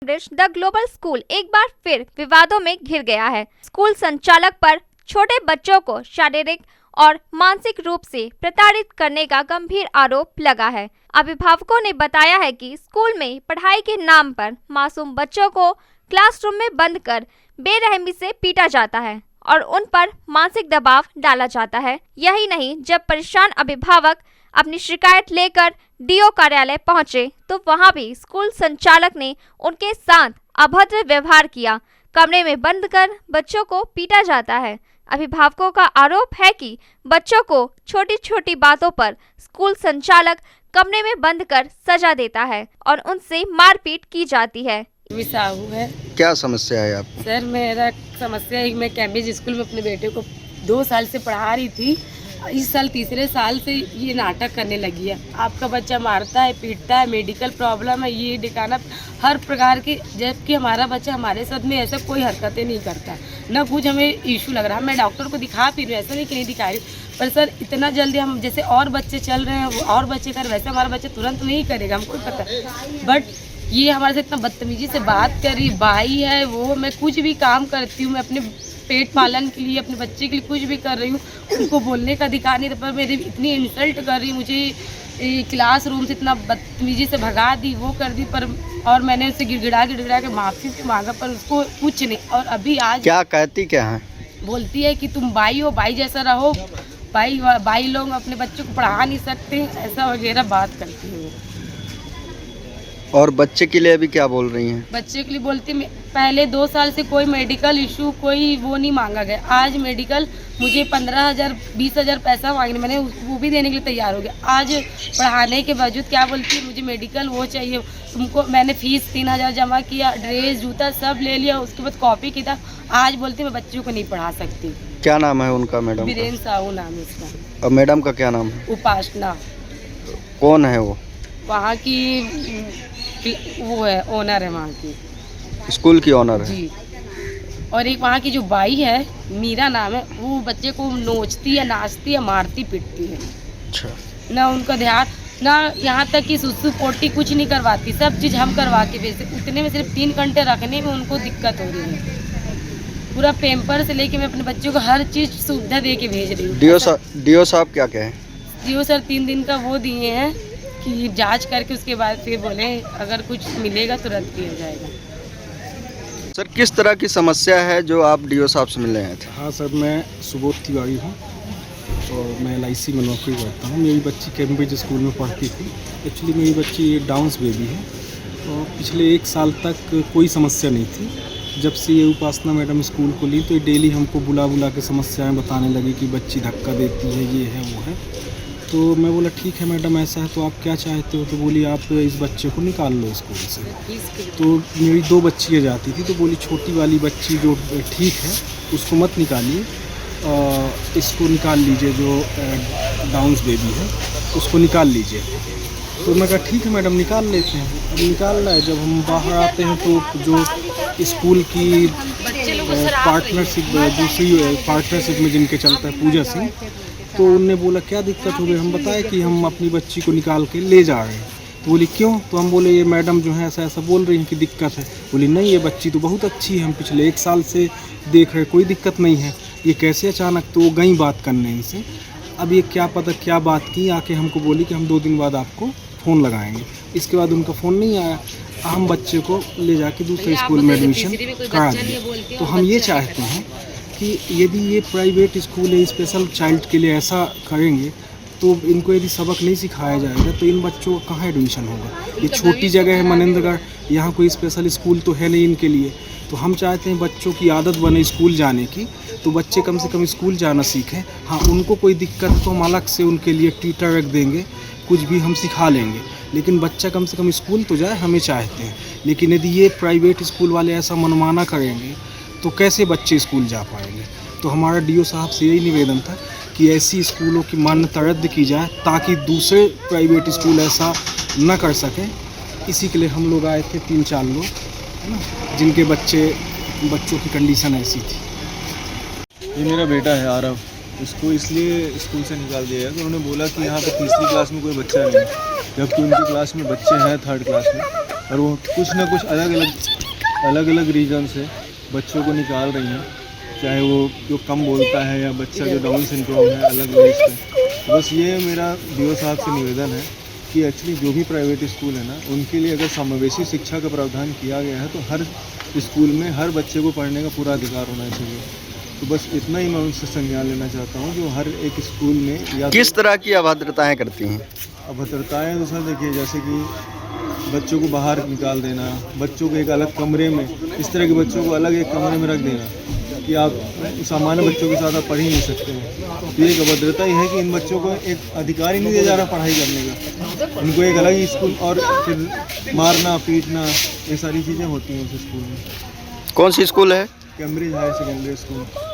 The global school एक बार फिर विवादों में घिर गया है। स्कूल संचालक पर छोटे बच्चों को शारीरिक और मानसिक रूप से प्रताड़ित करने का गंभीर आरोप लगा है। अभिभावकों ने बताया है कि स्कूल में पढ़ाई के नाम पर मासूम बच्चों को क्लासरूम में बंद कर बेरहमी से पीटा जाता है और उन पर मानसिक दबाव डाला जाता है। यही नहीं, जब परेशान अभिभावक अपनी शिकायत लेकर डीओ कार्यालय पहुंचे तो वहां भी स्कूल संचालक ने उनके साथ अभद्र व्यवहार किया। कमरे में बंद कर बच्चों को पीटा जाता है। अभिभावकों का आरोप है कि बच्चों को छोटी छोटी बातों पर स्कूल संचालक कमरे में बंद कर सजा देता है और उनसे मारपीट की जाती है। साहू है। क्या समस्या है आप? सर, मेरा समस्या है, मैं कैम्ब्रिज स्कूल में अपने बेटे को 2 साल से पढ़ा रही थी। इस साल तीसरे साल से ये नाटक करने लगी है। आपका बच्चा मारता है, पीटता है, मेडिकल प्रॉब्लम है, ये दिखाना हर प्रकार की, जबकि हमारा बच्चा हमारे साथ में ऐसा कोई हरकतें नहीं करता, ना कुछ हमें इशू लग रहा। मैं डॉक्टर को दिखा फिर रही हूँ, ऐसा नहीं कि नहीं दिखा रही, पर सर इतना जल्दी हम जैसे और बच्चे चल रहे हैं और बच्चे कर, वैसे हमारा बच्चा तुरंत नहीं करेगा, हमको पता। बट ये हमारे से इतना बदतमीजी से बात कर रही, भाई है वो, मैं कुछ भी काम करती हूँ, मैं अपने पेट पालन के लिए अपने बच्चे के लिए कुछ भी कर रही हूँ, उनको बोलने का अधिकार नहीं था, पर मेरी इतनी इंसल्ट कर रही, मुझे क्लासरूम से इतना बदतमीजी से भगा दी, वो कर दी, पर और मैंने उससे गिड़गिड़ा के माफ़ी भी मांगा, पर उसको कुछ नहीं। और अभी आज क्या कहती क्या है? बोलती है कि तुम भाई हो, भाई जैसा रहो, भाई लोग अपने बच्चों को पढ़ा नहीं सकते, ऐसा वगैरह बात करती है। और बच्चे के लिए अभी क्या बोल रही हैं? बच्चे के लिए बोलती, पहले 2 साल से कोई मेडिकल इशू कोई वो नहीं मांगा गया, आज मेडिकल मुझे 15,000 20,000 पैसा मांगने, मैंने वो भी देने के लिए तैयार हो गया। आज पढ़ाने के बावजूद क्या बोलती है, मुझे मेडिकल वो चाहिए, तुमको मैंने फीस 3,000 जमा किया, ड्रेस जूता सब ले लिया, उसके बाद कॉपी किताब, आज बोलती मैं बच्चों को नहीं पढ़ा सकती। क्या नाम है उनका? मैडम वीरेंद्र साहू नाम है उसका। और मैडम का क्या नाम है? उपासना। कौन है वो? वहाँ की वो है, ओनर है वहाँ की, स्कूल की ओनर है जी। और एक वहाँ की जो बाई है, मीरा नाम है, वो बच्चे को नोचती है, नाचती है, मारती पीटती है। अच्छा। ना उनका ध्यान, ना यहाँ तक कि सुसु पोटी कुछ नहीं करवाती, सब चीज़ हम करवा के भेजते। उतने में सिर्फ 3 घंटे रखने में उनको दिक्कत हो रही है। पूरा पेम्पर से लेके मैं अपने बच्चों को हर चीज़ सुविधा दे के भेज रही हूँ। डीओ साहब क्या कहें? डीओ सर 3 दिन का वो दिए हैं कि जांच करके उसके बाद फिर बोले अगर कुछ मिलेगा तुरंत किया जाएगा। सर, किस तरह की समस्या है जो आप डीओ साहब से मिल रहे हैं? हाँ सर, मैं सुबोध तिवारी हूँ और मैं LIC में नौकरी करता हूँ। मेरी बच्ची कैम्ब्रिज स्कूल में पढ़ती थी। एक्चुअली मेरी बच्ची डाउन्स बेबी है और पिछले 1 साल तक कोई समस्या नहीं थी। जब से ये उपासना मैडम स्कूल को ली तो ये डेली हमको बुला के समस्याएं बताने लगी कि बच्ची धक्का देती है, ये है वो है। तो मैं बोला ठीक है मैडम, ऐसा है तो आप क्या चाहते हो? तो बोली आप इस बच्चे को निकाल लो स्कूल से। तो मेरी 2 बच्चियाँ जाती थी, तो बोली छोटी वाली बच्ची जो ठीक है उसको मत निकालिए, इसको निकाल लीजिए, जो डाउन्स बेबी है उसको निकाल लीजिए। तो मैं कहा ठीक है मैडम, निकाल लेते हैं। अब निकालना है, जब हम बाहर आते हैं तो जो स्कूल की पार्टनरशिप, दूसरी पार्टनरशिप में जिनके चलता है, पूजा सिंह, तो उनने बोला क्या दिक्कत हो गई? हम बताए कि हम अपनी बच्ची को निकाल के ले जा रहे हैं। तो बोली क्यों? तो हम बोले ये मैडम जो है ऐसा ऐसा बोल रही हैं कि दिक्कत है। बोली नहीं, ये बच्ची तो बहुत अच्छी है, हम पिछले 1 साल से देख रहे, कोई दिक्कत नहीं है, ये कैसे अचानक? तो वो गई बात करने इनसे। अब ये क्या पता क्या बात की, आके हमको बोली कि हम 2 दिन बाद आपको फ़ोन लगाएंगे। इसके बाद उनका फ़ोन नहीं आया। हम बच्चे को ले जाके दूसरे स्कूल में एडमिशन करा दिए। तो हम ये चाहते हैं कि यदि ये प्राइवेट स्कूल है, स्पेशल चाइल्ड के लिए ऐसा करेंगे तो इनको यदि सबक नहीं सिखाया जाएगा तो इन बच्चों का कहाँ एडमिशन होगा? ये छोटी जगह है मनेंद्रगढ़, यहाँ कोई स्पेशल स्कूल तो है नहीं इनके लिए। तो हम चाहते हैं बच्चों की आदत बने स्कूल जाने की, तो बच्चे कम से कम स्कूल जाना सीखें। हाँ, उनको कोई दिक्कत तो हम अलग से उनके लिए ट्यूटर रख देंगे, कुछ भी हम सिखा लेंगे, लेकिन बच्चा कम से कम स्कूल तो जाए, हमें चाहते हैं। लेकिन यदि ये प्राइवेट स्कूल वाले ऐसा मनमाना करेंगे तो कैसे बच्चे स्कूल जा पाएंगे? तो हमारा डीओ साहब से यही निवेदन था कि ऐसी स्कूलों की मान्यता रद्द की जाए ताकि दूसरे प्राइवेट स्कूल ऐसा न कर सकें। इसी के लिए हम लोग आए थे, 3-4 लोग, है ना, जिनके बच्चों की कंडीशन ऐसी थी। ये मेरा बेटा है आरव, इसको इसलिए स्कूल से निकाल दिया है कि उन्होंने बोला कि यहाँ पे तीसरी क्लास में कोई बच्चा नहीं, जबकि उनकी क्लास में बच्चे हैं 3rd क्लास में। और वो कुछ ना कुछ अलग अलग रीजन से बच्चों को निकाल रही हैं, चाहे वो जो कम बोलता है या बच्चा जो डाउन सिंड्रोम है अलग वेज पे। तो बस ये मेरा डीओ साहब से निवेदन है कि एक्चुअली जो भी प्राइवेट स्कूल है ना, उनके लिए अगर समावेशी शिक्षा का प्रावधान किया गया है तो हर स्कूल में हर बच्चे को पढ़ने का पूरा अधिकार होना चाहिए। तो बस इतना ही मैं उनसे संज्ञान लेना चाहता हूँ जो हर एक स्कूल में या किस तरह की अभद्रताएं करती हैं? अभद्रताएँ तो सर देखिए, जैसे कि बच्चों को बाहर निकाल देना, बच्चों को एक अलग कमरे में, इस तरह के बच्चों को अलग एक कमरे में रख देना कि आप सामान्य बच्चों के साथ आप पढ़ ही नहीं सकते हैं। तो एक अभद्रता ही है कि इन बच्चों को एक अधिकार ही नहीं दिया जा रहा पढ़ाई करने का। इनको एक अलग ही स्कूल और फिर मारना पीटना ये सारी चीज़ें होती हैं उस स्कूल में। कौन सी स्कूल है? Cambridge higher secondary school.